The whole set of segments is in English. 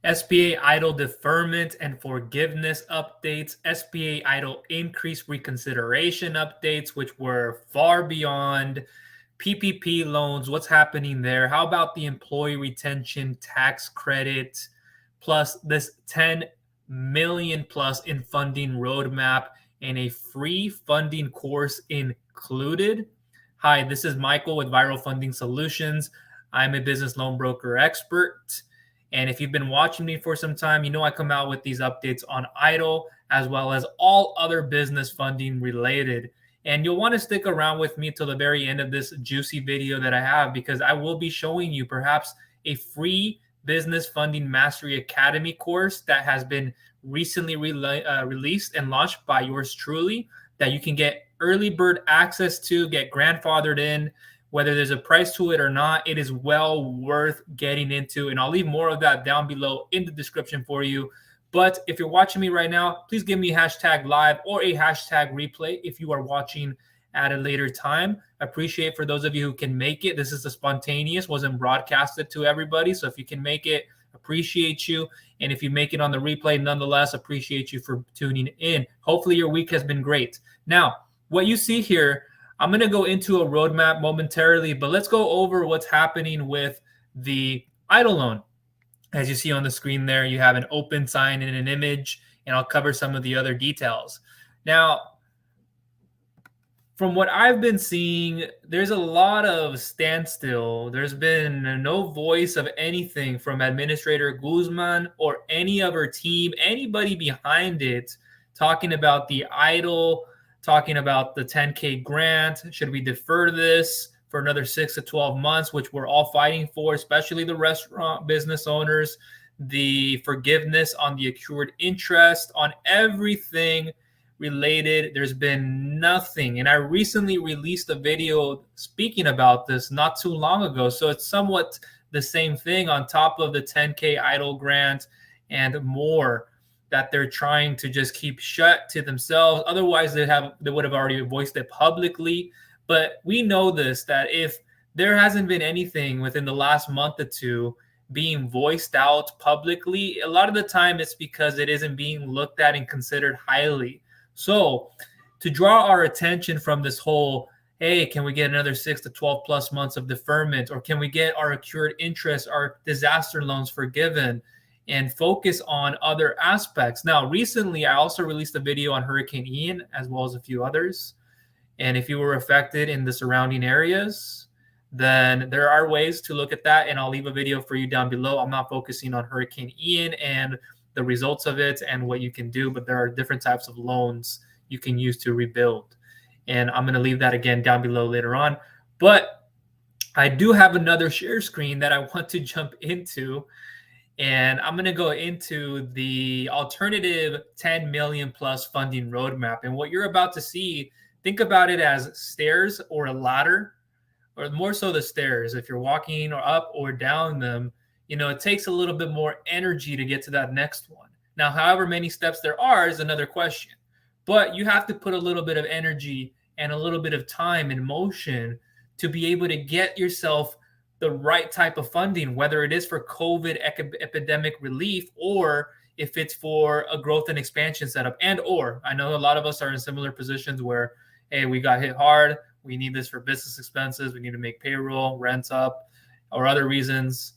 SBA EIDL Deferment and Forgiveness updates, SBA EIDL Increase Reconsideration updates, which were far beyond PPP loans. What's happening there? How about the employee retention tax credit, plus this 10 million plus in funding roadmap and a free funding course included? Hi, this is Michael with Viral Funding Solutions. I'm a business loan broker expert. And if you've been watching me for some time, you know I come out with these updates on EIDL as well as all other business funding related. And you'll want to stick around with me till the very end of this juicy video that I have, because I will be showing you perhaps a free Business Funding Mastery Academy course that has been recently released and launched by yours truly, that you can get early bird access to, get grandfathered in. Whether there's a price to it or not, it is well worth getting into. And I'll leave more of that down below in the description for you. But if you're watching me right now, please give me hashtag live or a hashtag replay if you are watching at a later time. I appreciate for those of you who can make it. This is a spontaneous, wasn't broadcasted to everybody. So if you can make it, appreciate you. And if you make it on the replay, nonetheless, appreciate you for tuning in. Hopefully your week has been great. Now, what you see here, I'm going to go into a roadmap momentarily, but let's go over what's happening with the EIDL loan. As you see on the screen there, you have an open sign and an image, and I'll cover some of the other details. Now, from what I've been seeing, there's a lot of standstill. There's been no voice of anything from Administrator Guzman or any of her team, anybody behind it, talking about the EIDL, talking about the 10K grant. Should we defer this for another 6 to 12 months, which we're all fighting for, especially the restaurant business owners, the forgiveness on the accrued interest, on everything related. There's been nothing. And I recently released a video speaking about this not too long ago. So it's somewhat the same thing on top of the 10K EIDL grant and more that they're trying to just keep shut to themselves. Otherwise, they would have already voiced it publicly. But we know this, that if there hasn't been anything within the last month or two being voiced out publicly, a lot of the time it's because it isn't being looked at and considered highly. So to draw our attention from this whole, hey, can we get another 6 to 12 plus months of deferment? Or can we get our accrued interest, our disaster loans forgiven, and focus on other aspects? Now, recently, I also released a video on Hurricane Ian, as well as a few others. And if you were affected in the surrounding areas, then there are ways to look at that. And I'll leave a video for you down below. I'm not focusing on Hurricane Ian and the results of it and what you can do, but there are different types of loans you can use to rebuild. And I'm going to leave that again down below later on. But I do have another share screen that I want to jump into. And I'm going to go into the alternative 10 million plus funding roadmap. And what you're about to see, think about it as stairs or a ladder, or more so the stairs. If you're walking or up or down them, you know, it takes a little bit more energy to get to that next one. Now, however many steps there are is another question. But you have to put a little bit of energy and a little bit of time and motion to be able to get yourself the right type of funding, whether it is for COVID epidemic relief or if it's for a growth and expansion setup. And or I know a lot of us are in similar positions where, hey, we got hit hard. We need this for business expenses. We need to make payroll, rents up, or other reasons.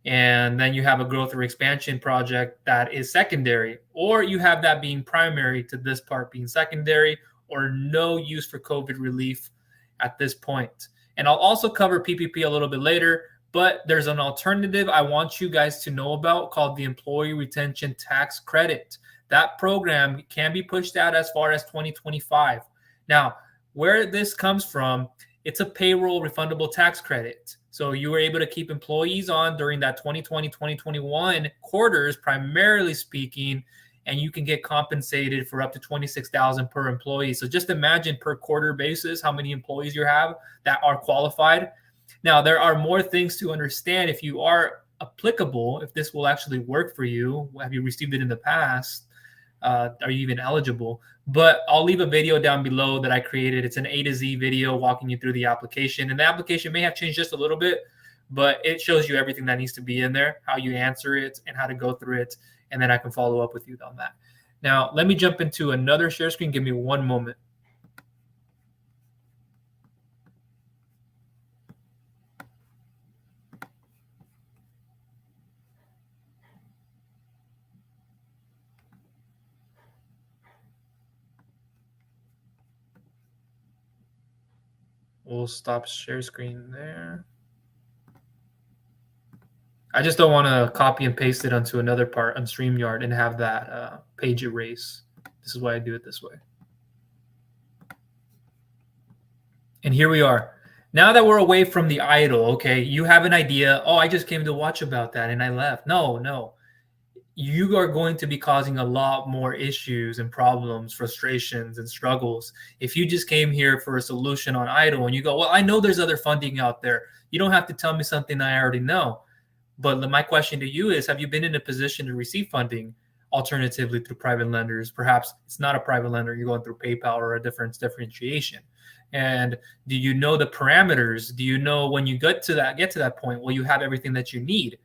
And then you have a growth or expansion project that is secondary, or you have that being primary to this part being secondary, or no use for COVID relief at this point. And I'll also cover PPP a little bit later, but there's an alternative I want you guys to know about called the Employee Retention Tax Credit. That program can be pushed out as far as 2025. Now, where this comes from, it's a payroll refundable tax credit. So you were able to keep employees on during that 2020-2021 quarters, primarily speaking, and you can get compensated for up to $26,000 per employee. So just imagine per quarter basis how many employees you have that are qualified. Now, there are more things to understand if you are applicable, if this will actually work for you. Have you received it in the past? Are you even eligible? But I'll leave a video down below that I created. It's an A to Z video walking you through the application. And the application may have changed just a little bit, but it shows you everything that needs to be in there, how you answer it, and how to go through it. And then I can follow up with you on that. Now, let me jump into another share screen. Give me one moment. We'll stop share screen there. I just don't want to copy and paste it onto another part on StreamYard and have that page erase. This is why I do it this way. And here we are. Now that we're away from the idol, okay, you have an idea. Oh, I just came to watch about that and I left. No. You are going to be causing a lot more issues and problems, frustrations, and struggles. If you just came here for a solution on idle and you go, well, I know there's other funding out there. You don't have to tell me something I already know. But my question to you is, have you been in a position to receive funding alternatively through private lenders? Perhaps it's not a private lender, you're going through PayPal or a differentiation. And do you know the parameters? Do you know when you get to that point, will you have everything that you need?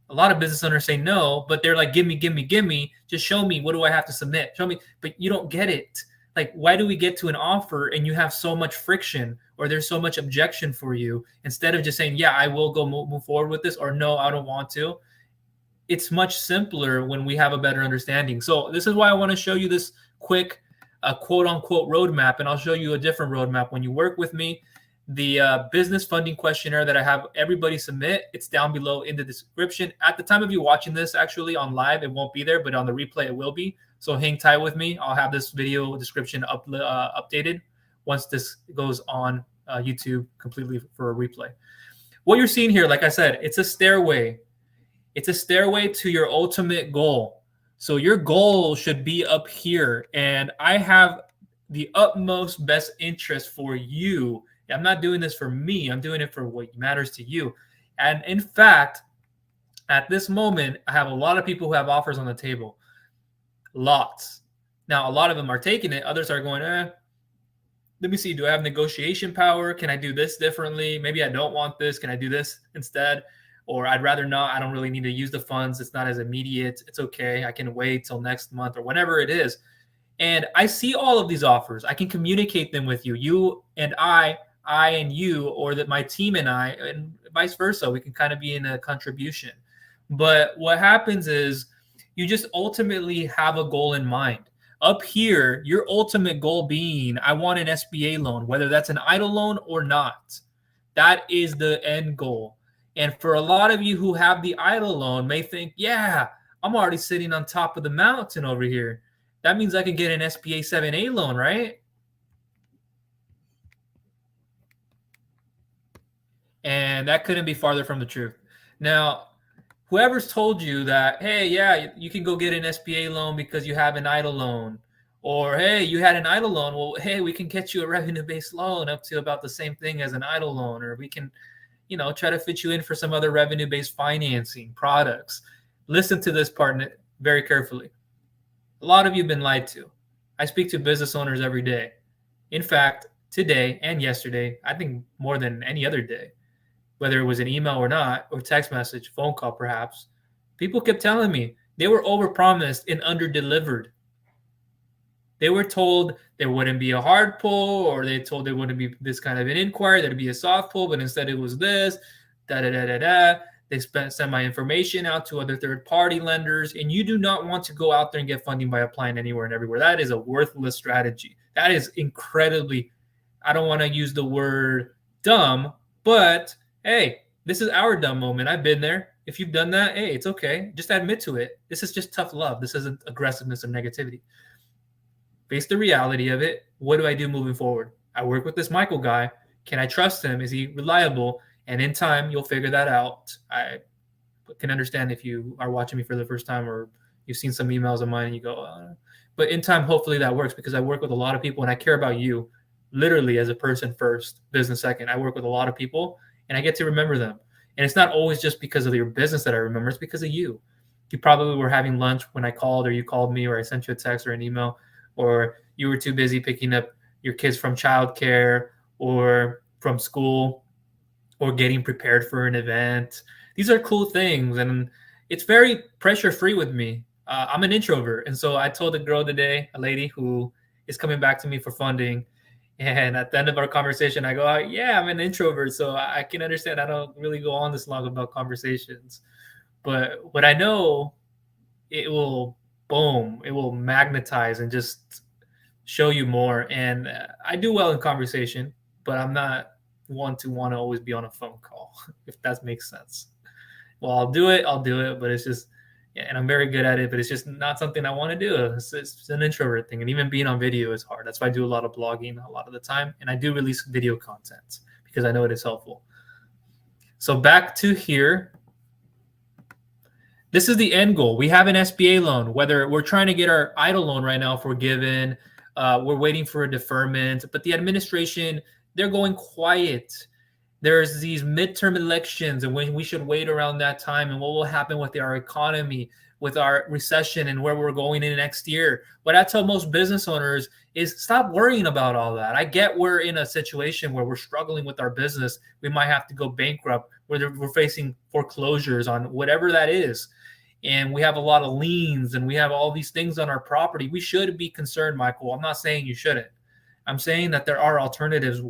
A lot of business owners say no, but they're like, give me, just show me, what do I have to submit? Show me, but you don't get it. Like, why do we get to an offer and you have so much friction or there's so much objection for you instead of just saying, yeah, I will go move forward with this, or no, I don't want to. It's much simpler when we have a better understanding. So this is why I want to show you this quick quote unquote roadmap, and I'll show you a different roadmap when you work with me. The business funding questionnaire that I have everybody submit, it's down below in the description. At the time of you watching this, actually on live, it won't be there, but on the replay, it will be. So hang tight with me. I'll have this video description updated once this goes on YouTube completely for a replay. What you're seeing here, like I said, it's a stairway. It's a stairway to your ultimate goal. So your goal should be up here. And I have the utmost best interest for you. I'm not doing this for me. I'm doing it for what matters to you. And in fact, at this moment, I have a lot of people who have offers on the table. Lots. Now, a lot of them are taking it. Others are going, let me see. Do I have negotiation power? Can I do this differently? Maybe I don't want this. Can I do this instead? Or I'd rather not. I don't really need to use the funds. It's not as immediate. It's okay. I can wait till next month or whenever it is. And I see all of these offers. I can communicate them with you. You and I and you, or that my team and I, and vice versa. We can kind of be in a contribution. But what happens is you just ultimately have a goal in mind. Up here, your ultimate goal being, I want an SBA loan, whether that's an EIDL loan or not. That is the end goal. And for a lot of you who have the EIDL loan may think, yeah, I'm already sitting on top of the mountain over here. That means I can get an SBA 7A loan, right? And that couldn't be farther from the truth. Now, whoever's told you that, hey, yeah, you can go get an SBA loan because you have an EIDL loan, or hey, you had an EIDL loan, well, hey, we can get you a revenue-based loan up to about the same thing as an EIDL loan, or we can, try to fit you in for some other revenue-based financing products. Listen to this part very carefully. A lot of you have been lied to. I speak to business owners every day. In fact, today and yesterday, I think more than any other day, whether it was an email or not, or text message, phone call perhaps, people kept telling me they were overpromised and underdelivered. They were told there wouldn't be a hard pull, or they told there wouldn't be this kind of an inquiry, there'd be a soft pull, but instead it was this, da-da-da-da-da. They sent my information out to other third-party lenders, and you do not want to go out there and get funding by applying anywhere and everywhere. That is a worthless strategy. That is incredibly, I don't want to use the word dumb, but hey, this is our dumb moment. I've been there. If you've done that, hey, it's okay. Just admit to it. This is just tough love. This isn't aggressiveness or negativity. Face the reality of it. What do I do moving forward? I work with this Michael guy. Can I trust him? Is he reliable? And in time, you'll figure that out. I can understand if you are watching me for the first time, or you've seen some emails of mine and you go, but in time, hopefully that works, because I work with a lot of people and I care about you literally as a person first, business second. I work with a lot of people and I get to remember them. And it's not always just because of your business that I remember. It's because of you. You probably were having lunch when I called, or you called me, or I sent you a text or an email, or you were too busy picking up your kids from childcare or from school, or getting prepared for an event. These are cool things, and it's very pressure free with me. I'm an introvert, and so I told a girl today, a lady who is coming back to me for funding, and at the end of our conversation, I go, "Yeah, I'm an introvert, so I can understand. I don't really go on this long about conversations, but what I know, it will boom, it will magnetize and just show you more." And I do well in conversation, but I'm not one to want to always be on a phone call, if that makes sense. Well, I'll do it, but it's just, yeah, and I'm very good at it, but it's just not something I want to do. It's an introvert thing. And even being on video is hard. That's why I do a lot of blogging a lot of the time. And I do release video content because I know it is helpful. So back to here. This is the end goal. We have an SBA loan, whether we're trying to get our EIDL loan right now forgiven, we're waiting for a deferment, but the administration, they're going quiet. There's these midterm elections, and when we should wait around that time, and what will happen with our economy, with our recession, and where we're going in next year. What I tell most business owners is stop worrying about all that. I get we're in a situation where we're struggling with our business. We might have to go bankrupt, where we're facing foreclosures on whatever that is. And we have a lot of liens, and we have all these things on our property. We should be concerned, Michael. I'm not saying you shouldn't. I'm saying that there are alternatives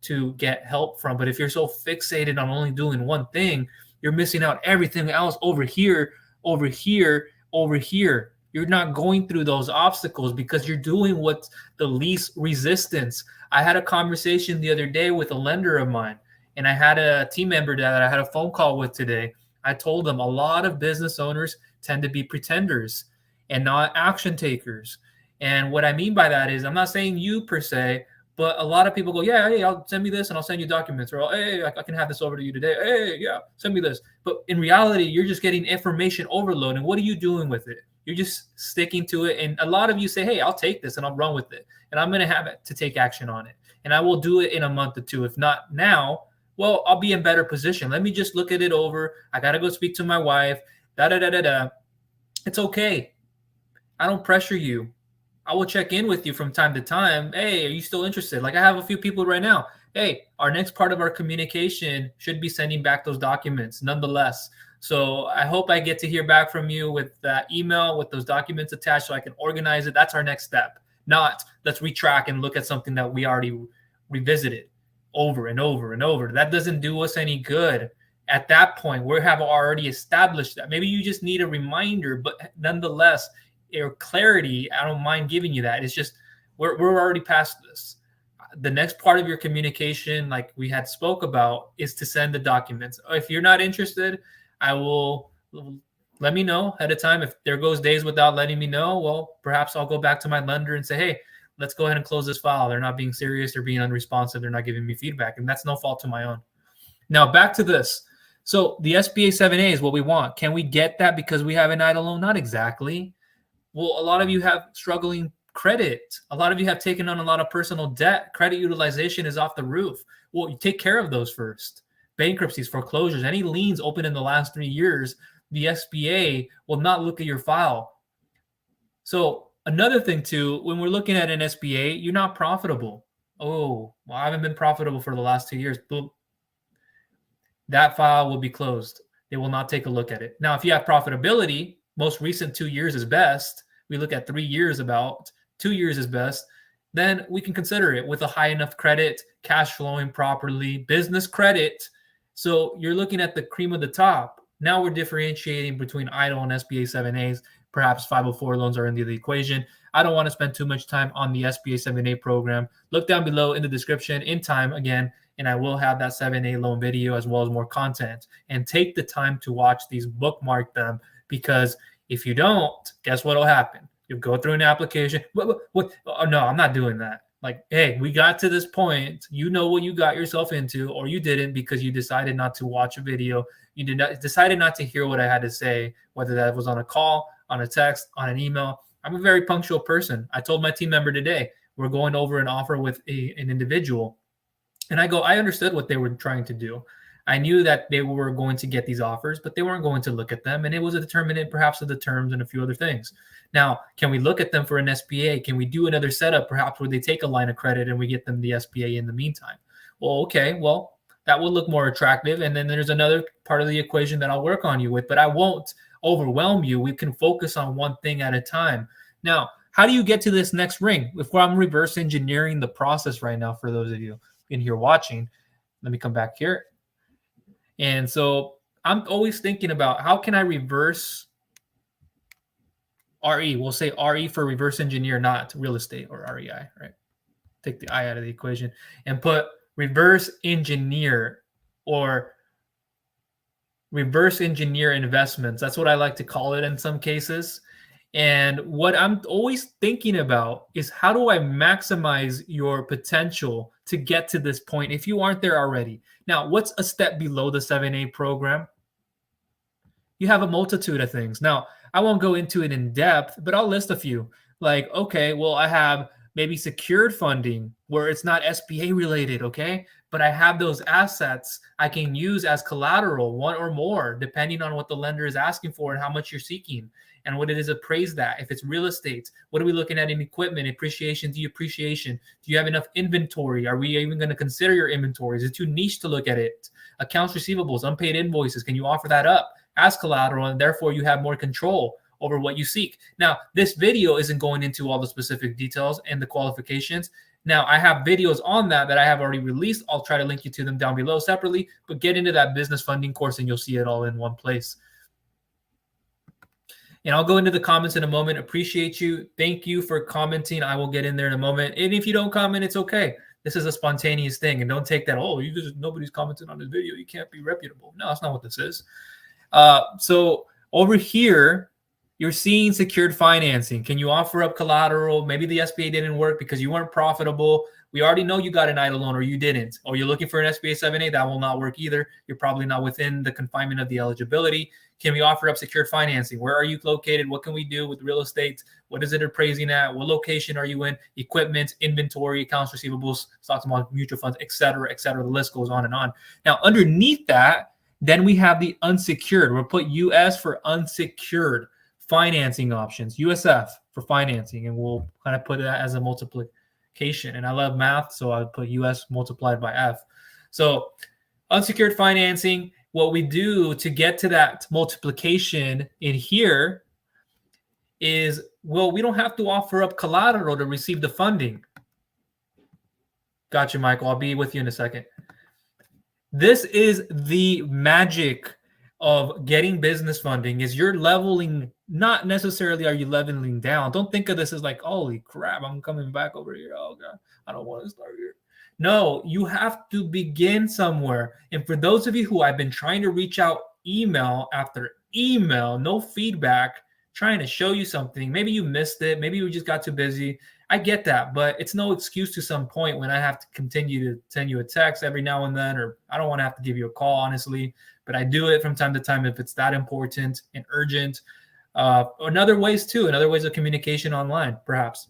to get help from. But if you're so fixated on only doing one thing, you're missing out everything else over here, over here, over here. You're not going through those obstacles because you're doing what's the least resistance. I had a conversation the other day with a lender of mine, and I had a team member that I had a phone call with today. I told them a lot of business owners tend to be pretenders and not action takers. And what I mean by that is, I'm not saying you per se, but a lot of people go, yeah, hey, I'll send me this and I'll send you documents, or hey, I can have this over to you today. Hey, yeah, send me this. But in reality, you're just getting information overload. And what are you doing with it? You're just sticking to it. And a lot of you say, hey, I'll take this and I'll run with it. And I'm going to have it to take action on it. And I will do it in a month or two. If not now, well, I'll be in better position. Let me just look at it over. I got to go speak to my wife. It's okay. I don't pressure you. I will check in with you from time to time. Hey, are you still interested? Like I have a few people right now. Hey, our next part of our communication should be sending back those documents nonetheless. So I hope I get to hear back from you with that email with those documents attached so I can organize it. That's our next step. Not let's retrack and look at something that we already revisited over and over and over. That doesn't do us any good. At that point, we have already established that. Maybe you just need a reminder, but nonetheless, or clarity, I don't mind giving you that. It's just we're already past this. The next part of your communication, like we had spoke about, is to send the documents. If you're not interested, I will let me know ahead of time. If there goes days without letting me know, well, perhaps I'll go back to my lender and say, hey, let's go ahead and close this file. They're not being serious. They're being unresponsive. They're not giving me feedback. And that's no fault to my own. Now, back to this. So the SBA 7A is what we want. Can we get that because we have an EIDL loan? Not exactly. Well, a lot of you have struggling credit. A lot of you have taken on a lot of personal debt. Credit utilization is off the roof. Well, you take care of those first. Bankruptcies, foreclosures, any liens open in the last 3 years, the SBA will not look at your file. So another thing too, when we're looking at an SBA, you're not profitable. Oh, well, I haven't been profitable for the last 2 years. Boom. That file will be closed. They will not take a look at it. Now, if you have profitability, most recent 2 years is best. We look at 3 years, about 2 years is best. Then we can consider it with a high enough credit, cash flowing properly, business credit. So you're looking at the cream of the top. Now we're differentiating between EIDL and SBA 7As. Perhaps 504 loans are in the equation. I don't want to spend too much time on the SBA 7A program. Look down below in the description in time again, and I will have that 7A loan video as well as more content. And take the time to watch these, bookmark them, because if you don't, guess what will happen? You'll go through an application. What? Oh, no, I'm not doing that. Like, hey, we got to this point. You know what you got yourself into, or you didn't because you decided not to watch a video. You decided not to hear what I had to say, whether that was on a call, on a text, on an email. I'm a very punctual person. I told my team member today, we're going over an offer with an individual. And I understood what they were trying to do. I knew that they were going to get these offers, but they weren't going to look at them. And it was a determinant perhaps of the terms and a few other things. Now, can we look at them for an SBA? Can we do another setup perhaps where they take a line of credit and we get them the SBA in the meantime? Well, okay, well, That would look more attractive. And then there's another part of the equation that I'll work on you with, but I won't overwhelm you. We can focus on one thing at a time. Now, how do you get to this next ring? If I'm reverse engineering the process right now, for those of you in here watching, let me come back here. And so I'm always thinking about how can I reverse RE? We'll say RE for reverse engineer, not real estate, or REI, right? Take the I out of the equation and put reverse engineer or reverse engineer investments. That's what I like to call it in some cases. And what I'm always thinking about is how do I maximize your potential to get to this point if you aren't there already? Now, what's a step below the 7A program? You have a multitude of things. Now, I won't go into it in depth, but I'll list a few. Like, okay, well, I have maybe secured funding where it's not SBA related, okay? But I have those assets I can use as collateral, one or more, depending on what the lender is asking for and how much you're seeking and what it is appraised at. If it's real estate, what are we looking at in equipment, appreciation, depreciation? Do you have enough inventory? Are we even going to consider your inventory? Is it too niche to look at it? Accounts receivables, unpaid invoices, can you offer that up as collateral, and therefore you have more control over what you seek? Now, this video isn't going into all the specific details and the qualifications. Now, I have videos on that I have already released. I'll try to link you to them down below separately, but get into that business funding course and you'll see it all in one place. And I'll go into the comments in a moment. Appreciate you. Thank you for commenting. I will get in there in a moment. And if you don't comment, it's okay. This is a spontaneous thing. And don't take that, oh, nobody's commenting on this video, you can't be reputable. No, that's not what this is. So over here, you're seeing secured financing. Can you offer up collateral? Maybe the SBA didn't work because you weren't profitable. We already know you got an EIDL loan or you didn't. Or you're looking for an SBA 7A. That will not work either. You're probably not within the confinement of the eligibility. Can we offer up secured financing? Where are you located? What can we do with real estate? What is it appraising at? What location are you in? Equipment, inventory, accounts receivables, stocks, bonds, mutual funds, et cetera, et cetera. The list goes on and on. Now, underneath that, then we have the unsecured. We'll put US for unsecured financing options, USF for financing, and we'll kind of put that as a multiplication. And I love math, so I put US multiplied by F. So unsecured financing, what we do to get to that multiplication in here is, well, we don't have to offer up collateral to receive the funding. Gotcha, Michael. I'll be with you in a second. This is the magic of getting business funding, is you're leveling, not necessarily are you leveling down. Don't think of this as like, holy crap, I'm coming back over here. Oh God, I don't want to start here. No, you have to begin somewhere. And for those of you who I've been trying to reach out email after email, no feedback, trying to show you something, maybe you missed it, maybe you just got too busy. I get that, but it's no excuse to some point when I have to continue to send you a text every now and then, or I don't want to have to give you a call, honestly, but I do it from time to time if it's that important and urgent. Other ways of communication online, perhaps.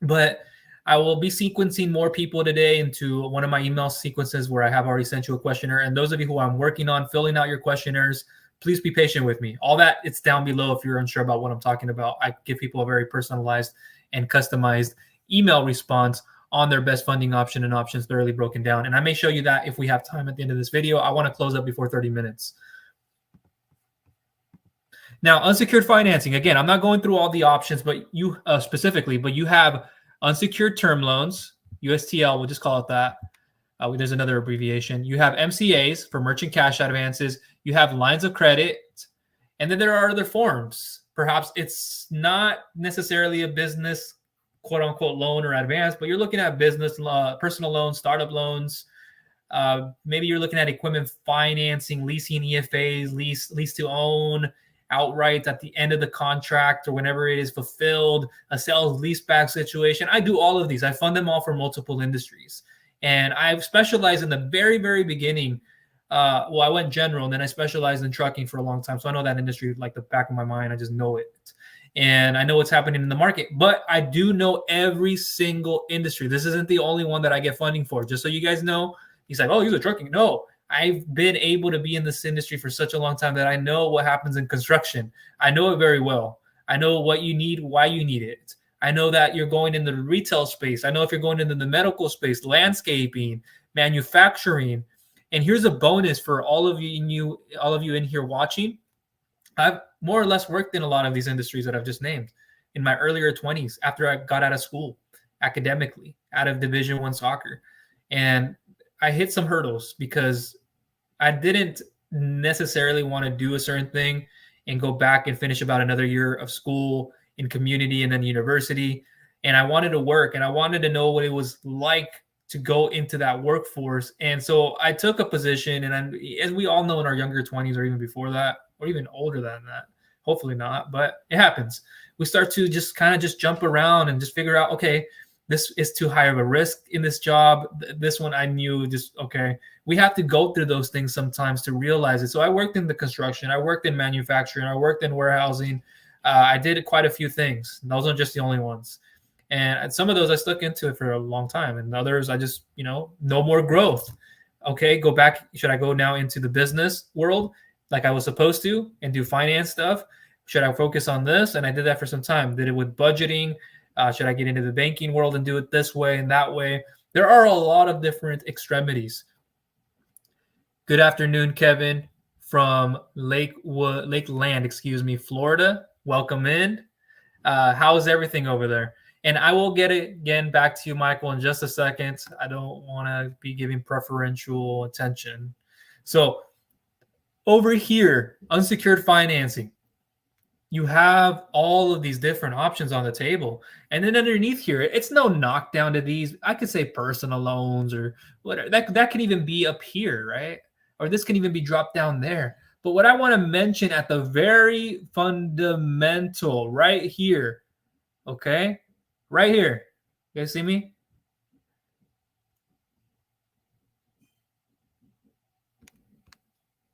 But I will be sequencing more people today into one of my email sequences where I have already sent you a questionnaire. And those of you who I'm working on filling out your questionnaires, please be patient with me. All that, it's down below if you're unsure about what I'm talking about. I give people a very personalized and customized email response on their best funding option and options thoroughly broken down. And I may show you that if we have time at the end of this video. I want to close up before 30 minutes. Now, unsecured financing. Again, I'm not going through all the options, but you specifically, but you have unsecured term loans, USTL, we'll just call it that. There's another abbreviation. You have MCAs for merchant cash advances. You have lines of credit. And then there are other forms. Perhaps it's not necessarily a business, quote unquote, loan or advance, but you're looking at business, personal loans, startup loans. Maybe you're looking at equipment financing, leasing, EFAs, lease to own, outright at the end of the contract or whenever it is fulfilled, a sales leaseback situation. I do all of these. I fund them all for multiple industries. And I've specialized in the very, very beginning. Well, I went general, and then I specialized in trucking for a long time. So I know that industry like the back of my mind. I just know it. And I know what's happening in the market. But I do know every single industry. This isn't the only one that I get funding for. Just so you guys know, he's like, oh, he's a trucking. No, I've been able to be in this industry for such a long time that I know what happens in construction. I know it very well. I know what you need, why you need it. I know that you're going into the retail space. I know if you're going into the medical space, landscaping, manufacturing, And here's a bonus for all of you in here watching. I've more or less worked in a lot of these industries that I've just named in my earlier 20s after I got out of school, academically, out of Division I soccer. And I hit some hurdles because I didn't necessarily want to do a certain thing and go back and finish about another year of school in community and then university. And I wanted to work and I wanted to know what it was like to go into that workforce. And so I took a position, and as we all know, in our younger 20s or even before that, or even older than that, hopefully not, but it happens. We start to just kind of just jump around and just figure out, okay, this is too high of a risk in this job. This one I knew just, okay, we have to go through those things sometimes to realize it. So I worked in the construction, I worked in manufacturing, I worked in warehousing. I did quite a few things. Those aren't just the only ones. And some of those I stuck into it for a long time. And others I just, no more growth. Okay, go back. Should I go now into the business world like I was supposed to and do finance stuff? Should I focus on this? And I did that for some time. Did it with budgeting. Should I get into the banking world and do it this way and that way? There are a lot of different extremities. Good afternoon, Kevin from Lakeland, Florida. Welcome in. How's everything over there? And I will get it again back to you, Michael, in just a second. I don't want to be giving preferential attention. So over here, unsecured financing, you have all of these different options on the table. And then underneath here, it's no knockdown to these. I could say personal loans or whatever. That can even be up here, right? Or this can even be dropped down there. But what I want to mention at the very fundamental right here, okay? Right here. You guys see me?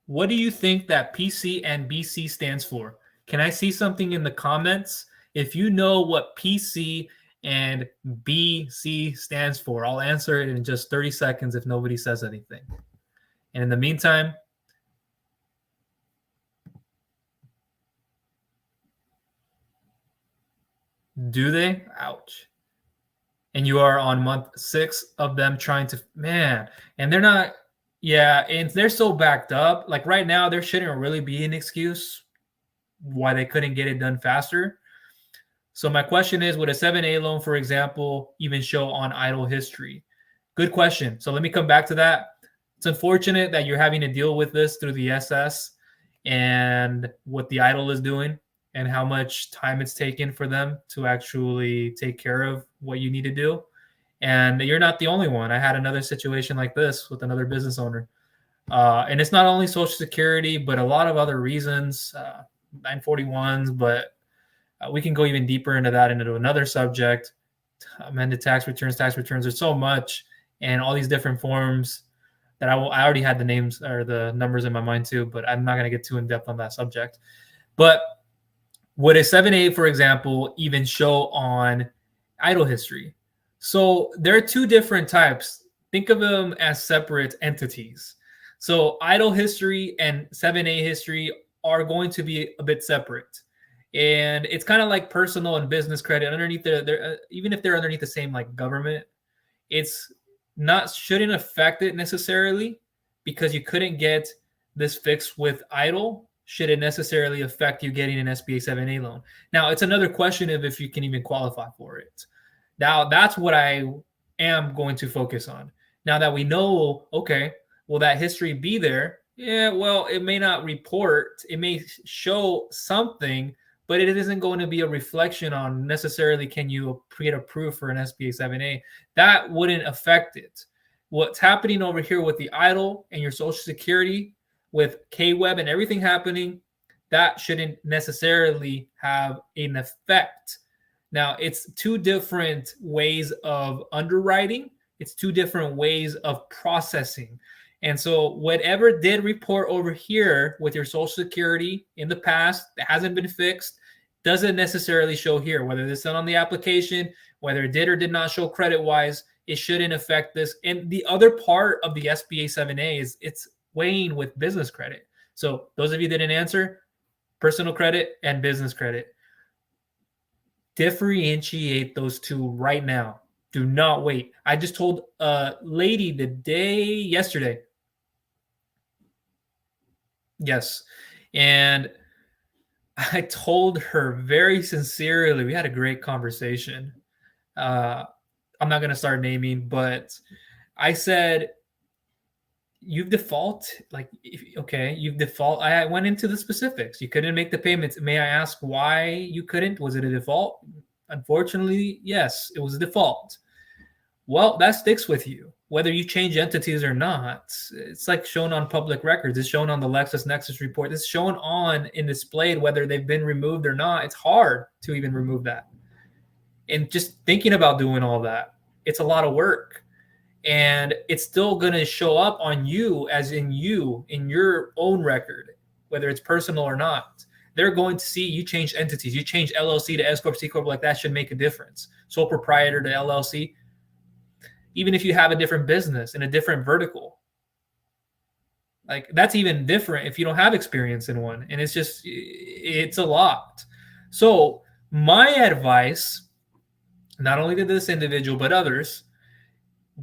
What do you think that PC and BC stands for? Can I see something in the comments? If you know what PC and BC stands for, I'll answer it in just 30 seconds if nobody says anything. And in the meantime, do they? Ouch. And you are on month 6 of them trying to, man, and they're not, yeah, and they're so backed up. Like right now, there shouldn't really be an excuse why they couldn't get it done faster. So my question is, would a 7A loan, for example, even show on EIDL history? Good question. So let me come back to that. It's unfortunate that you're having to deal with this through the SS and what the EIDL is doing and how much time it's taken for them to actually take care of what you need to do. And you're not the only one. I had another situation like this with another business owner. And it's not only Social Security, but a lot of other reasons, 941s, but we can go even deeper into that, into another subject, amended tax returns. There's so much, and all these different forms that I already had the names or the numbers in my mind too, but I'm not going to get too in depth on that subject. But would a 7A, for example, even show on EIDL history? So there are two different types. Think of them as separate entities. So EIDL history and 7A history are going to be a bit separate. And it's kind of like personal and business credit underneath even if they're underneath the same like government, it's not, shouldn't affect it necessarily because you couldn't get this fixed with EIDL. Should it necessarily affect you getting an SBA 7A loan? Now, it's another question of if you can even qualify for it. Now, that's what I am going to focus on. Now that we know, okay, will that history be there? Yeah, well, it may not report. It may show something, but it isn't going to be a reflection on necessarily can you get approved for an SBA 7A. That wouldn't affect it. What's happening over here with the EIDL and your Social Security, with KWeb and everything happening, that shouldn't necessarily have an effect. Now, it's two different ways of underwriting. It's two different ways of processing. And so whatever did report over here with your Social Security in the past that hasn't been fixed doesn't necessarily show here. Whether it's done on the application, whether it did or did not show credit-wise, it shouldn't affect this. And the other part of the SBA 7A is it's weighing with business credit. So those of you that didn't answer, personal credit and business credit. Differentiate those two right now. Do not wait. I just told a lady yesterday, Yes. And I told her very sincerely, we had a great conversation. I'm not going to start naming, but I said, you've default, like, okay, you've default. I went into the specifics. You couldn't make the payments. May I ask why you couldn't? Was it a default? Unfortunately, yes, it was a default. Well, that sticks with you, whether you change entities or not. It's like shown on public records. It's shown on the LexisNexis report. It's shown on and displayed whether they've been removed or not. It's hard to even remove that. And just thinking about doing all that, it's a lot of work. And it's still going to show up on you, as in you, in your own record, whether it's personal or not. They're going to see you change entities. You change LLC to S Corp, C Corp, like that should make a difference. Sole proprietor to LLC, even if you have a different business in a different vertical. Like, that's even different if you don't have experience in one. And it's a lot. So my advice, not only to this individual, but others,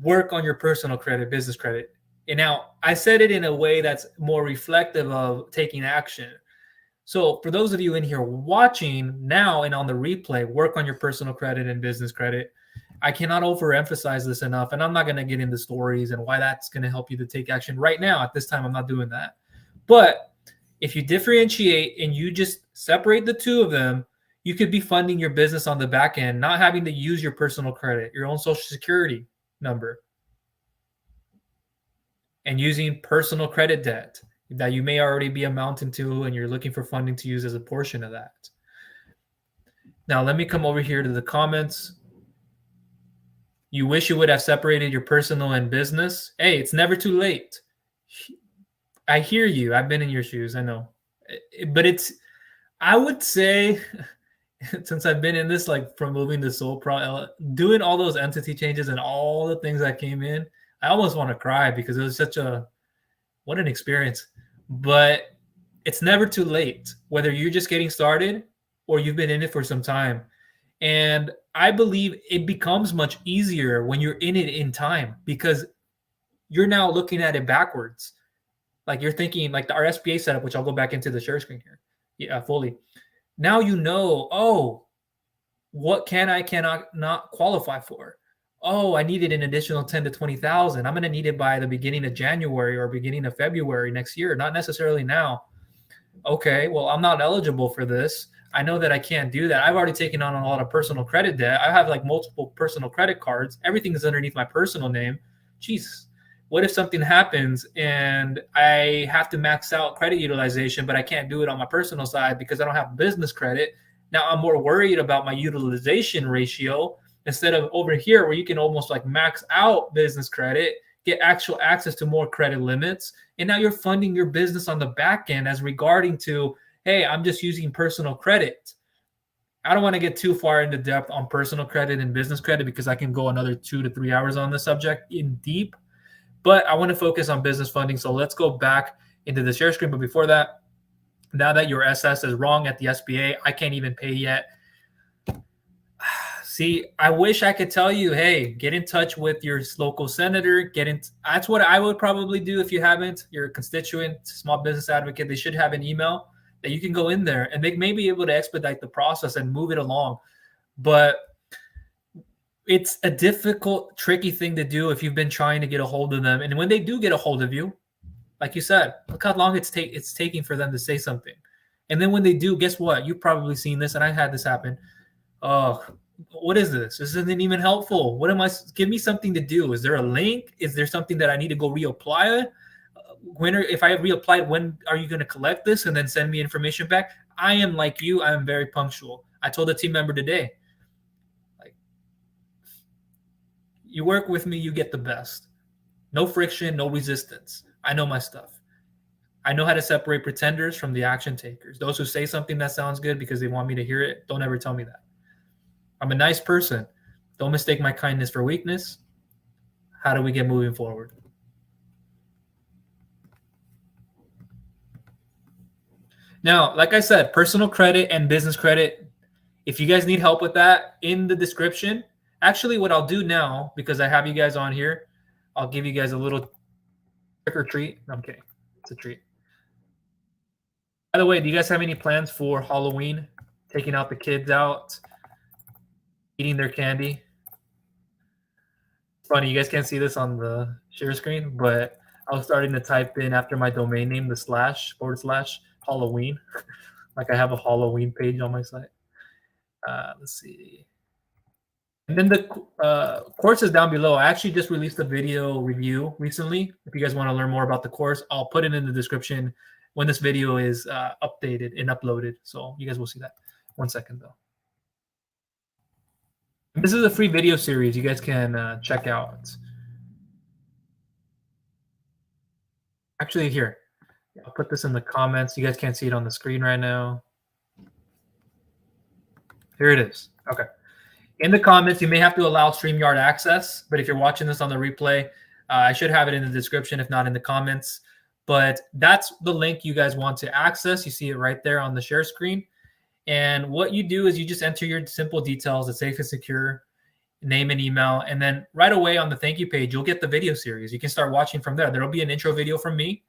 work on your personal credit, business credit. And now I said it in a way that's more reflective of taking action. So for those of you in here watching now and on the replay, work on your personal credit and business credit. I cannot overemphasize this enough, and I'm not going to get into stories and why that's going to help you to take action right now. At this time, I'm not doing that. But if you differentiate and you just separate the two of them, you could be funding your business on the back end, not having to use your personal credit, your own Social Security number, and using personal credit debt that you may already be amounting to, and you're looking for funding to use as a portion of that. Now, let me come over here to the comments. You wish you would have separated your personal and business. Hey, it's never too late. I hear you. I've been in your shoes. I know. But I would say, since I've been in this, like from moving to sole pro, doing all those entity changes and all the things that came in, I almost want to cry because it was what an experience. But it's never too late, whether you're just getting started or you've been in it for some time. And I believe it becomes much easier when you're in it in time, because you're now looking at it backwards. Like, you're thinking, like our SBA setup, which I'll go back into the share screen here. Yeah, fully. Now you know, oh, what cannot not qualify for? Oh, I needed an additional 10 to 20,000. I'm going to need it by the beginning of January or beginning of February next year, not necessarily now. Okay, well, I'm not eligible for this. I know that I can't do that. I've already taken on a lot of personal credit debt. I have like multiple personal credit cards. Everything is underneath my personal name. Jeez, what if something happens and I have to max out credit utilization, but I can't do it on my personal side because I don't have business credit? Now I'm more worried about my utilization ratio instead of over here where you can almost like max out business credit, get actual access to more credit limits. And now you're funding your business on the back end as regarding to, hey, I'm just using personal credit. I don't want to get too far into depth on personal credit and business credit because I can go another 2 to 3 hours on this subject in deep, but I want to focus on business funding. So let's go back into the share screen. But before that, now that your SS is wrong at the SBA, I can't even pay yet. See, I wish I could tell you, hey, get in touch with your local senator. That's what I would probably do if you haven't. Your constituent, small business advocate, they should have an email that you can go in there and they may be able to expedite the process and move it along. But it's a difficult, tricky thing to do if you've been trying to get a hold of them. And when they do get a hold of you, like you said, look how long it's taking for them to say something. And then when they do, guess what? You've probably seen this, and I had this happen. Oh, what is this? This isn't even helpful. Give me something to do. Is there a link? Is there something that I need to go reapply? If I reapplied, when are you going to collect this and then send me information back? I am like you. I am very punctual. I told a team member today, like, you work with me, you get the best. No friction, no resistance. I know my stuff. I know how to separate pretenders from the action takers. Those who say something that sounds good because they want me to hear it, don't ever tell me that. I'm a nice person. Don't mistake my kindness for weakness. How do we get moving forward? Now, like I said, personal credit and business credit, if you guys need help with that, in the description. Actually, what I'll do now, because I have you guys on here, I'll give you guys a little trick or treat. No, I'm kidding. It's a treat. By the way, do you guys have any plans for Halloween? Taking out the kids out, eating their candy? Funny, you guys can't see this on the share screen, but I was starting to type in after my domain name the / Halloween. Like I have a Halloween page on my site. Let's see. And then the course is down below. I actually just released a video review recently. If you guys want to learn more about the course, I'll put it in the description when this video is updated and uploaded. So you guys will see that. 1 second though. This is a free video series you guys can check out. Actually, here, I'll put this in the comments. You guys can't see it on the screen right now. Here it is. Okay. In the comments, you may have to allow StreamYard access, but if you're watching this on the replay, I should have it in the description, if not in the comments. But that's the link you guys want to access. You see it right there on the share screen. And what you do is you just enter your simple details, it's safe and secure, name and email, and then right away on the thank you page, you'll get the video series. You can start watching from there. There'll be an intro video from me.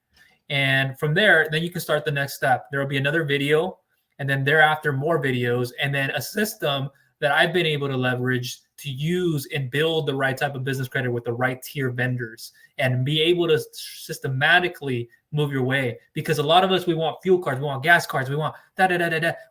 And from there, then you can start the next step. There will be another video, and then thereafter more videos, and then a system that I've been able to leverage to use and build the right type of business credit with the right tier vendors and be able to systematically move your way. Because a lot of us, we want fuel cards, we want gas cards, we want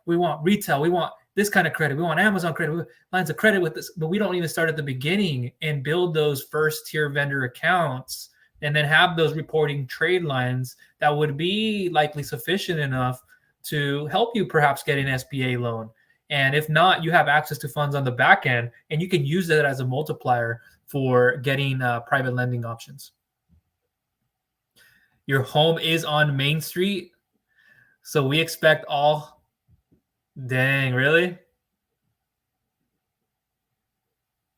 we want retail, we want this kind of credit, we want Amazon credit, lines of credit with this, but we don't even start at the beginning and build those first tier vendor accounts and then have those reporting trade lines that would be likely sufficient enough to help you perhaps get an SBA loan. And if not, you have access to funds on the back end, and you can use that as a multiplier for getting private lending options. Your home is on Main Street, so we expect all. Dang, really?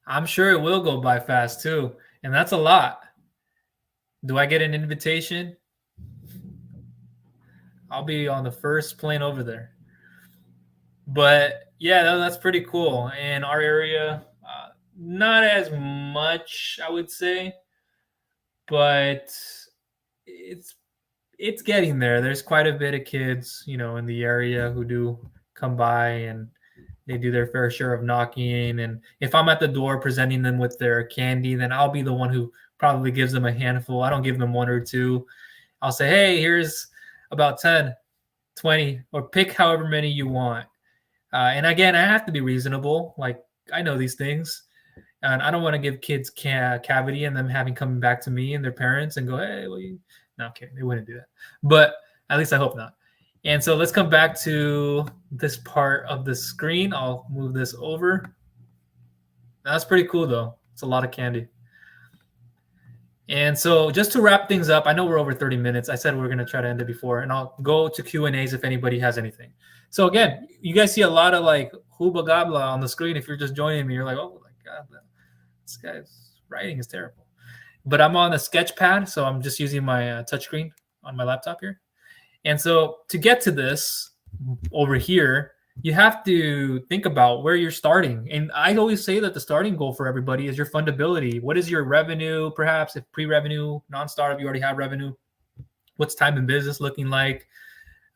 I'm sure it will go by fast too, and that's a lot. Do I get an invitation? I'll be on the first plane over there. But yeah, that's pretty cool. In our area, not as much, I would say, but it's getting there. There's quite a bit of kids, in the area who do come by and they do their fair share of knocking. And if I'm at the door presenting them with their candy, then I'll be the one who probably gives them a handful. I don't give them 1 or 2. I'll say, hey, here's about 10, 20, or pick however many you want. And again, I have to be reasonable. Like, I know these things, and I don't want to give kids cavity and them having coming back to me and their parents and go, hey, well, no, okay, they wouldn't do that. But at least I hope not. And so let's come back to this part of the screen. I'll move this over. That's pretty cool, though. It's a lot of candy. And so just to wrap things up, I know we're over 30 minutes. I said we are going to try to end it before, and I'll go to Q&As if anybody has anything. So again, you guys see a lot of like hubba gabla on the screen. If you're just joining me, you're like, oh my God, this guy's writing is terrible. But I'm on a sketch pad, so I'm just using my touchscreen on my laptop here. And so to get to this over here, you have to think about where you're starting. And I always say that the starting goal for everybody is your fundability. What is your revenue, perhaps, if pre-revenue, non-startup, you already have revenue? What's time in business looking like?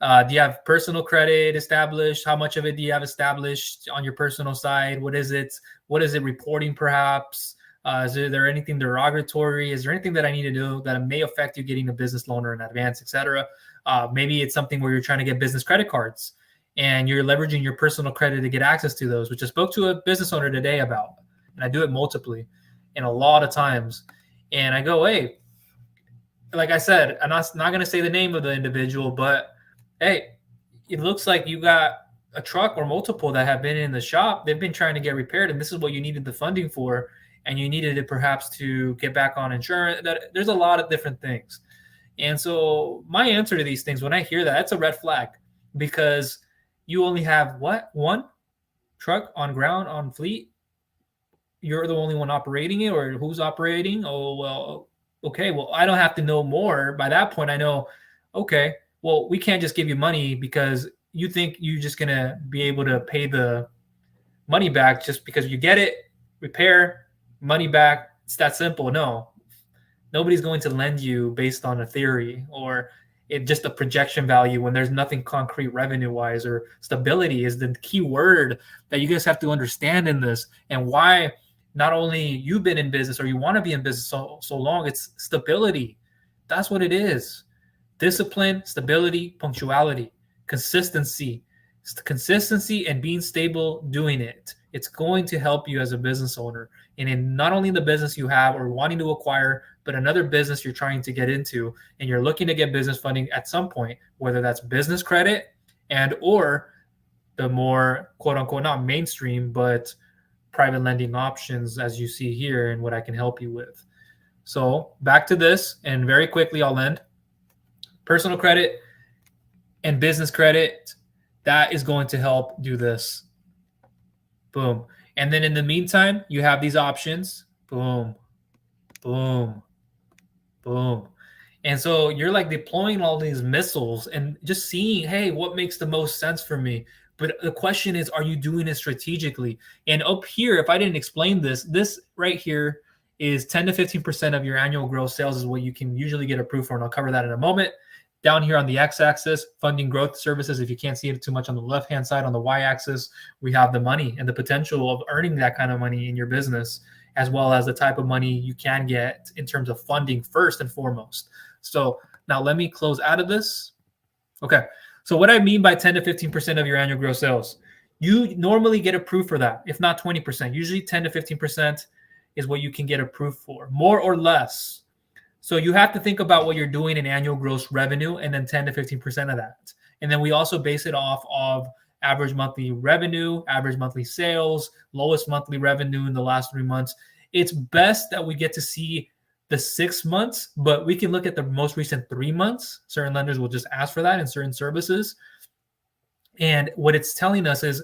Do you have personal credit established? How much of it do you have established on your personal side? What is it? What is it reporting, perhaps? Is there anything derogatory? Is there anything that I need to do that may affect you getting a business loan or an advance, et cetera? Maybe it's something where you're trying to get business credit cards and you're leveraging your personal credit to get access to those, which I spoke to a business owner today about. And I do it multiply and a lot of times. And I go, hey, like I said, I'm not going to say the name of the individual, but hey, it looks like you got a truck or multiple that have been in the shop. They've been trying to get repaired, and this is what you needed the funding for, and you needed it perhaps to get back on insurance. There's a lot of different things. And so my answer to these things, when I hear that, that's a red flag, because you only have one truck on ground on fleet. You're the only one operating it, or who's operating? Oh, well, okay. Well, I don't have to know more. By that point, I know, okay, well, we can't just give you money because you think you're just going to be able to pay the money back just because you get it, repair, money back. It's that simple. No, nobody's going to lend you based on a theory, or just a projection value when there's nothing concrete revenue-wise, or stability is the key word that you guys have to understand in this, and why not only you've been in business or you want to be in business so long, it's stability. That's what it is. Discipline, stability, punctuality, consistency. Consistency and being stable doing it. It's going to help you as a business owner. And in not only the business you have or wanting to acquire, but another business you're trying to get into, and you're looking to get business funding at some point, whether that's business credit and or the more quote unquote, not mainstream, but private lending options, as you see here, and what I can help you with. So back to this, and very quickly I'll end. Personal credit and business credit, that is going to help do this. Boom. And then in the meantime, you have these options. Boom, boom, boom. And so you're like deploying all these missiles and just seeing, hey, what makes the most sense for me? But the question is, are you doing it strategically? And up here, if I didn't explain this, this right here is 10 to 15% of your annual gross sales is what you can usually get approved for. And I'll cover that in a moment. Down here on the x-axis, funding growth services. If you can't see it too much on the left-hand side, on the y-axis, we have the money and the potential of earning that kind of money in your business, as well as the type of money you can get in terms of funding first and foremost. So now let me close out of this. Okay. So what I mean by 10 to 15% of your annual gross sales, you normally get approved for that, if not 20%. Usually 10 to 15% is what you can get approved for, more or less. So you have to think about what you're doing in annual gross revenue, and then 10 to 15% of that. And then we also base it off of average monthly revenue, average monthly sales, lowest monthly revenue in the last 3 months. It's best that we get to see the 6 months, but we can look at the most recent 3 months. Certain lenders will just ask for that in certain services. And what it's telling us is,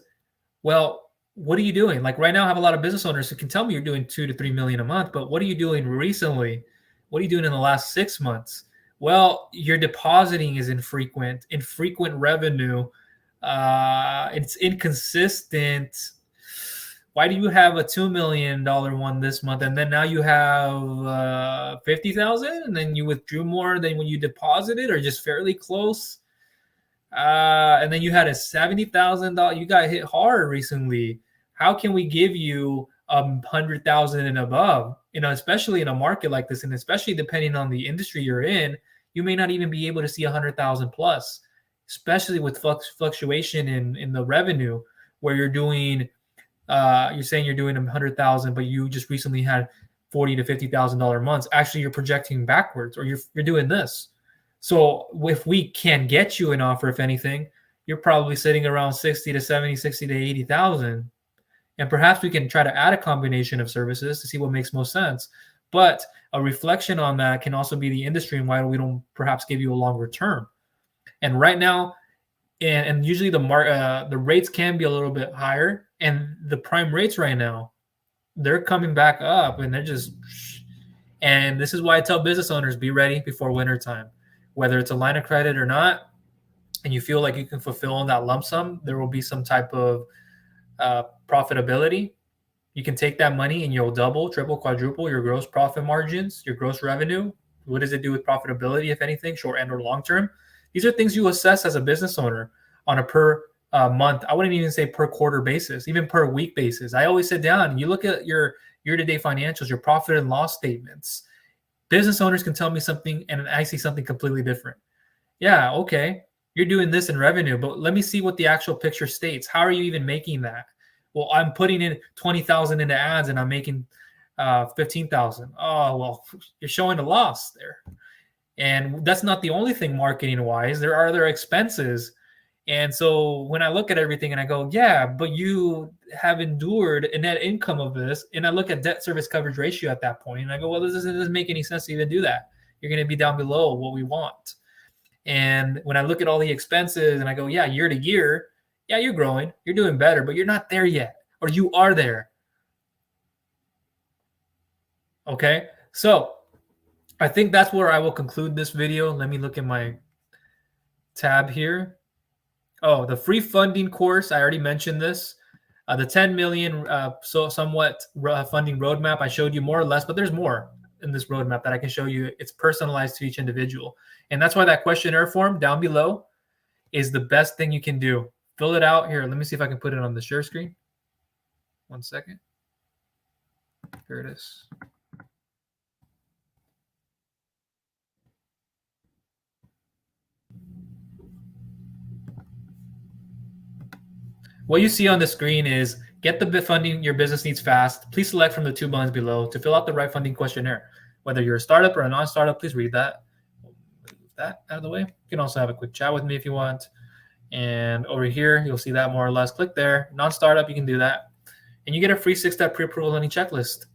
well, what are you doing? Like right now, I have a lot of business owners who can tell me you're doing 2 to 3 million a month, but what are you doing recently? What are you doing in the last 6 months? Well, your depositing is infrequent revenue. It's inconsistent. Why do you have a $2 million one this month, and then now you have 50,000, and then you withdrew more than when you deposited, or just fairly close? And then you had a $70,000. You got hit hard recently. How can we give you 100,000 and above? You know, especially in a market like this, and especially depending on the industry you're in, you may not even be able to see 100,000 plus, especially with fluctuation in the revenue, where you're doing, you're saying you're doing 100,000, but you just recently had $40,000 to $50,000 months. Actually, you're projecting backwards, or you're doing this. So if we can get you an offer, if anything, you're probably sitting around 60 to 70, 60 to 80,000. And perhaps we can try to add a combination of services to see what makes most sense. But a reflection on that can also be the industry and why we don't perhaps give you a longer term. And right now, and usually the rates can be a little bit higher. And the prime rates right now, they're coming back up, and they're just, and this is why I tell business owners, be ready before winter time. Whether it's a line of credit or not, and you feel like you can fulfill in that lump sum, there will be some type of profitability. You can take that money and you'll double, triple, quadruple your gross profit margins, your gross revenue. What does it do with profitability, if anything, short and or long term? These are things you assess as a business owner on a per month. I wouldn't even say per quarter basis, even per week basis. I always sit down and you look at your year-to-date financials, your profit and loss statements. Business owners can tell me something and I see something completely different. Yeah, okay, you're doing this in revenue, but let me see what the actual picture states. How are you even making that? Well, I'm putting in 20,000 into ads and I'm making 15,000. Oh, well, you're showing a loss there. And that's not the only thing marketing wise. There are other expenses. And so when I look at everything and I go, yeah, but you have endured a net income of this. And I look at debt service coverage ratio at that point and I go, well, this doesn't make any sense to even do that. You're going to be down below what we want. And when I look at all the expenses and I go, yeah, year to year, yeah, you're growing, you're doing better, but you're not there yet, or you are there. Okay. So I think that's where I will conclude this video. Let me look at my tab here. Oh, the free funding course. I already mentioned this. The 10 million, so somewhat funding roadmap. I showed you more or less, but there's more. in this roadmap that I can show you. It's personalized to each individual. And that's why that questionnaire form down below is the best thing you can do. Fill it out here. Let me see if I can put it on the share screen. 1 second. Here it is. What you see on the screen is get the funding your business needs fast. Please select from the 2 buttons below to fill out the right funding questionnaire. Whether you're a startup or a non-startup, please read that. Move that out of the way. You can also have a quick chat with me if you want. And over here, you'll see that more or less. Click there. Non-startup, you can do that. And you get a free 6-step pre-approval lending checklist.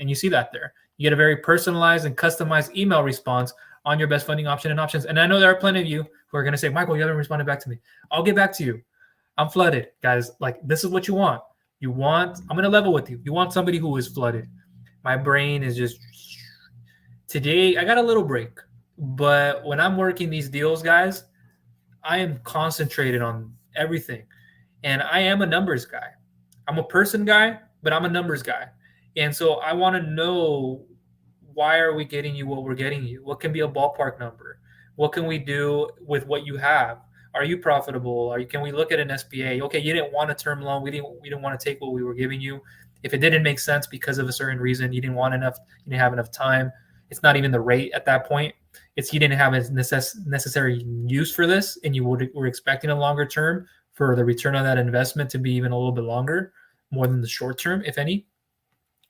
And you see that there. You get a very personalized and customized email response on your best funding option and options. And I know there are plenty of you who are going to say, Michael, you haven't responded back to me. I'll get back to you. I'm flooded, guys. Like, this is what you want. I'm going to level with you. You want somebody who is flooded. My brain is just, today, I got a little break. But when I'm working these deals, guys, I am concentrated on everything. And I am a numbers guy. I'm a person guy, but I'm a numbers guy. And so I want to know, why are we getting you what we're getting you? What can be a ballpark number? What can we do with what you have? Are you profitable? Can we look at an SBA? Okay, you didn't want a term loan. We didn't want to take what we were giving you. If it didn't make sense because of a certain reason, you didn't have enough time. It's not even the rate at that point. It's you didn't have a necessary use for this, and you were expecting a longer term for the return on that investment to be even a little bit longer, more than the short term, if any.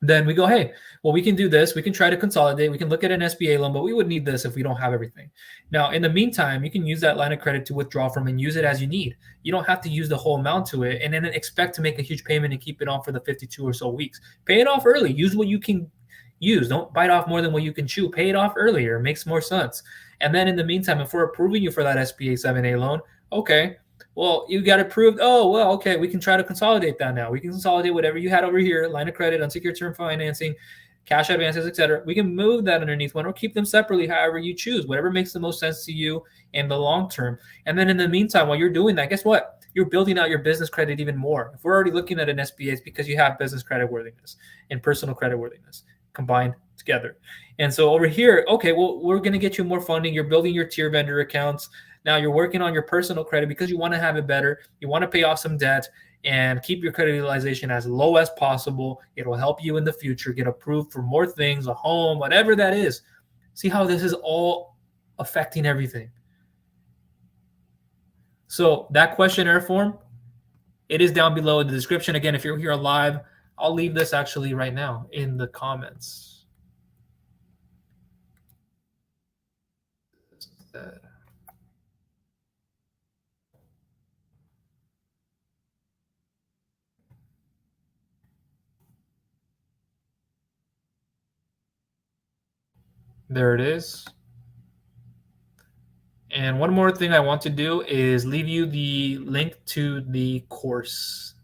Then we go, hey, well, we can do this. We can try to consolidate. We can look at an SBA loan, but we would need this if we don't have everything. Now, in the meantime, you can use that line of credit to withdraw from and use it as you need. You don't have to use the whole amount to it and then expect to make a huge payment and keep it on for the 52 or so weeks. Pay it off early. Use what you can use. Don't bite off more than what you can chew. Pay it off earlier. It makes more sense. And then in the meantime, if we're approving you for that SBA 7A loan, okay, well, you got approved. Oh, well, okay, we can try to consolidate that now. We can consolidate whatever you had over here, line of credit, unsecured term financing, cash advances, etc. We can move that underneath one or keep them separately, however you choose, whatever makes the most sense to you in the long term. And then in the meantime, while you're doing that, guess what? You're building out your business credit even more. If we're already looking at an SBA, it's because you have business credit worthiness and personal credit worthiness combined together. And so over here, okay, well, we're going to get you more funding. You're building your tier vendor accounts. Now you're working on your personal credit because you want to have it better. You want to pay off some debt and keep your credit utilization as low as possible. It will help you in the future get approved for more things, a home, whatever that is. See how this is all affecting everything. So that questionnaire form, it is down below in the description. Again, if you're here live, I'll leave this actually right now in the comments. There it is. And one more thing I want to do is leave you the link to the course.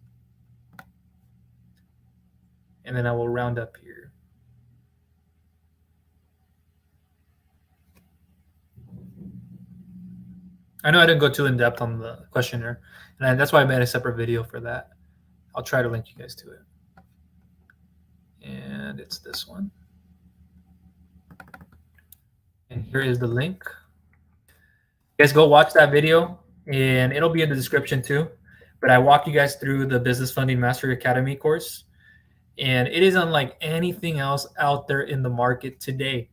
And then I will round up here. I know I didn't go too in depth on the questionnaire, and that's why I made a separate video for that. I'll try to link you guys to it. And it's this one. And here is the link. You guys go watch that video, and it'll be in the description too. But I walk you guys through the Business Funding Mastery Academy course. And it is unlike anything else out there in the market today.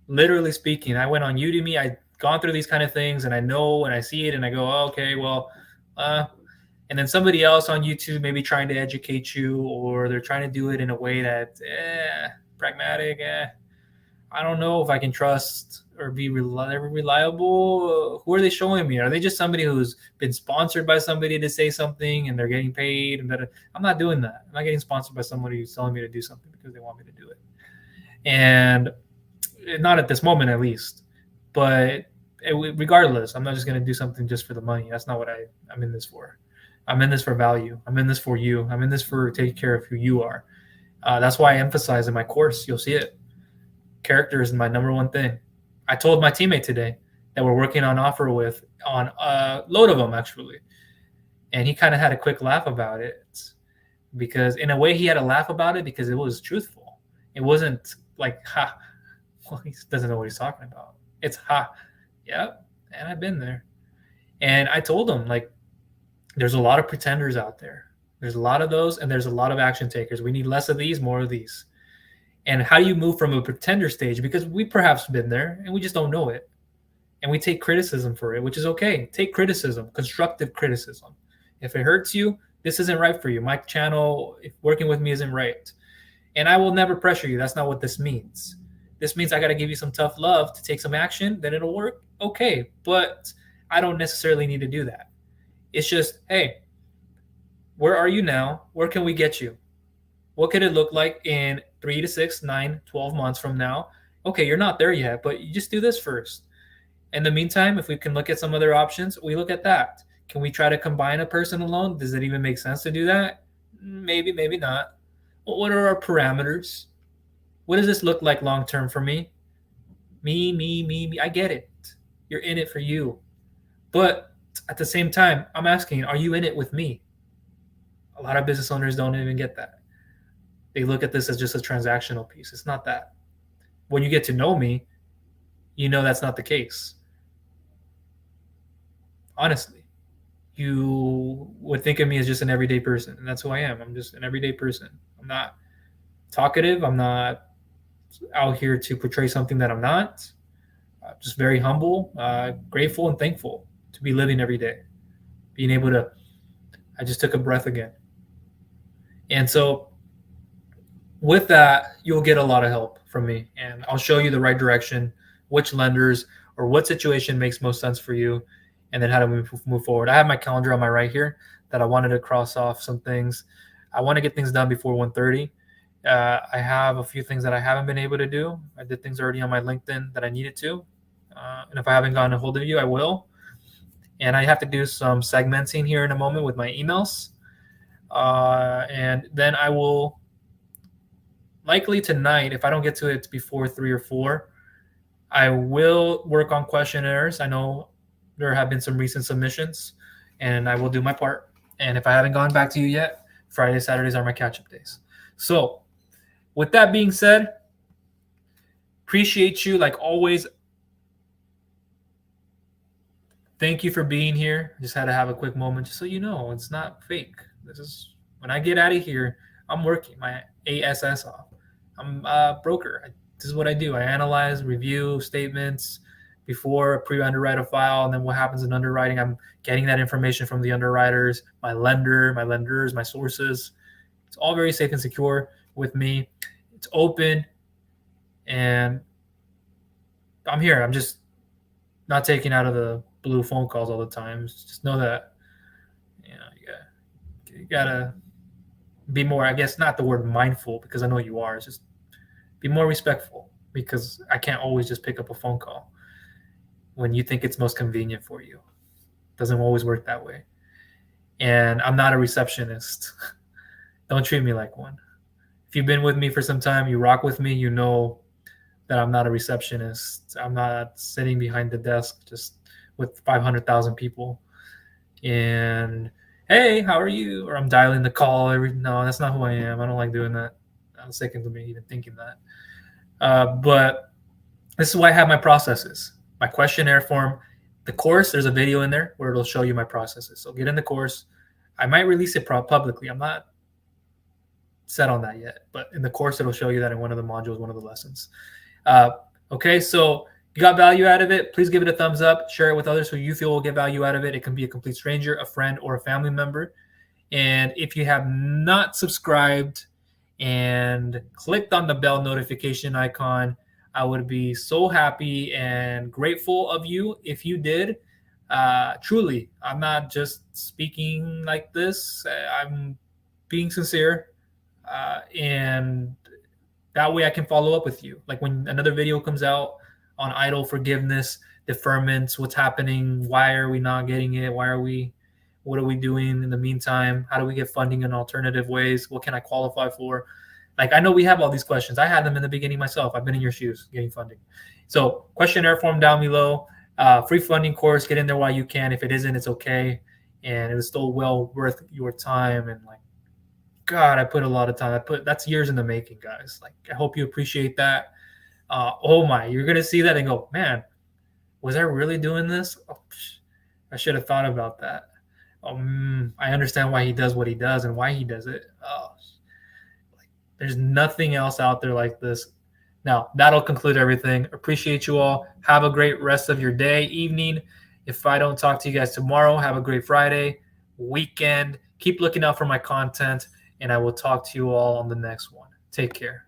Literally speaking, I went on Udemy. I've gone through these kind of things, and I know, and I see it, and I go, oh, okay, well, and then somebody else on YouTube maybe trying to educate you, or they're trying to do it in a way that pragmatic. I don't know if I can trust or be reliable. Who are they showing me? Are they just somebody who's been sponsored by somebody to say something and they're getting paid? And I'm not doing that. I'm not getting sponsored by somebody who's telling me to do something because they want me to do it. And not at this moment, at least. But regardless, I'm not just going to do something just for the money. That's not what I'm in this for. I'm in this for value. I'm in this for you. I'm in this for taking care of who you are. That's why I emphasize in my course. You'll see it. Character is my number one thing. I told my teammate today that we're working on offer with on a load of them, actually. And he kind of had a quick laugh about it because in a way he had a laugh about it because it was truthful. It wasn't like, ha. Well, he doesn't know what he's talking about. It's ha. Yep. And I've been there. And I told him, like, there's a lot of pretenders out there. There's a lot of those, and there's a lot of action takers. We need less of these, more of these. And how do you move from a pretender stage? Because we perhaps been there and we just don't know it. And we take criticism for it, which is okay. Take criticism, constructive criticism. If it hurts you, this isn't right for you. My channel, if working with me isn't right. And I will never pressure you. That's not what this means. This means I got to give you some tough love to take some action, then it'll work. Okay. But I don't necessarily need to do that. It's just, hey, where are you now? Where can we get you? What could it look like in 3 to 6, 9, 12 months from now? Okay, you're not there yet, but you just do this first. In the meantime, if we can look at some other options, we look at that. Can we try to combine a personal loan? Does it even make sense to do that? Maybe, maybe not. Well, what are our parameters? What does this look like long term for me? Me. I get it. You're in it for you. But at the same time, I'm asking, are you in it with me? A lot of business owners don't even get that. They look at this as just a transactional piece. It's not that. When you get to know me, you know that's not the case. Honestly, you would think of me as just an everyday person, and that's who I am. I'm just an everyday person. I'm not talkative. I'm not out here to portray something that I'm not. Just very humble, grateful, and thankful to be living every day. Being able to, I just took a breath again. And so with that, you'll get a lot of help from me, and I'll show you the right direction, which lenders or what situation makes most sense for you, and then how to move forward. I have my calendar on my right here that I wanted to cross off some things. I want to get things done before 1:30. I have a few things that I haven't been able to do. I did things already on my LinkedIn that I needed to. And if I haven't gotten a hold of you, I will. And I have to do some segmenting here in a moment with my emails. And then I will likely tonight, if I don't get to it before 3 or 4, I will work on questionnaires. I know there have been some recent submissions, and I will do my part. And if I haven't gone back to you yet, Fridays, Saturdays are my catch-up days. So with that being said, appreciate you like always. Thank you for being here. Just had to have a quick moment just so you know it's not fake. This is when I get out of here, I'm working my ASS off. I'm a broker. This is what I do. I analyze, review statements before pre-underwrite a file, and then what happens in underwriting. I'm getting that information from the underwriters, my lenders, my sources. It's all very safe and secure with me. It's open, and I'm here. I'm just not taking out of the blue phone calls all the time. Just know that, you gotta be more, I guess, not the word mindful, because I know you are. It's just be more respectful, because I can't always just pick up a phone call when you think it's most convenient for you. It doesn't always work that way. And I'm not a receptionist. Don't treat me like one. If you've been with me for some time, you rock with me, you know that I'm not a receptionist. I'm not sitting behind the desk just with 500,000 people and, hey, how are you? Or I'm dialing the call no, that's not who I am. I don't like doing that. I'm sick of me even thinking that. But this is why I have my processes, my questionnaire form, the course. There's a video in there where it'll show you my processes. So get in the course. I might release it publicly. I'm not set on that yet, but in the course, it'll show you that in one of the modules, one of the lessons. Okay, so you got value out of it, please give it a thumbs up, share it with others who you feel will get value out of it. It can be a complete stranger, a friend, or a family member. And if you have not subscribed and clicked on the bell notification icon, I would be so happy and grateful of you if you did. Truly, I'm not just speaking like this. I'm being sincere. And that way I can follow up with you. Like when another video comes out on EIDL forgiveness, deferments, what's happening, why are we not getting it? What are we doing in the meantime? How do we get funding in alternative ways? What can I qualify for? Like, I know we have all these questions. I had them in the beginning myself. I've been in your shoes getting funding. So questionnaire form down below, free funding course, get in there while you can. If it isn't, it's okay. And it was still well worth your time and like God, I put a lot of time. That's years in the making, guys. Like, I hope you appreciate that. Oh my, you're gonna see that and go, man, was I really doing this? Oh, I should have thought about that. I understand why he does what he does and why he does it. Oh, there's nothing else out there like this. Now, that'll conclude everything. Appreciate you all. Have a great rest of your day, evening. If I don't talk to you guys tomorrow, have a great Friday, weekend. Keep looking out for my content, and I will talk to you all on the next one. Take care.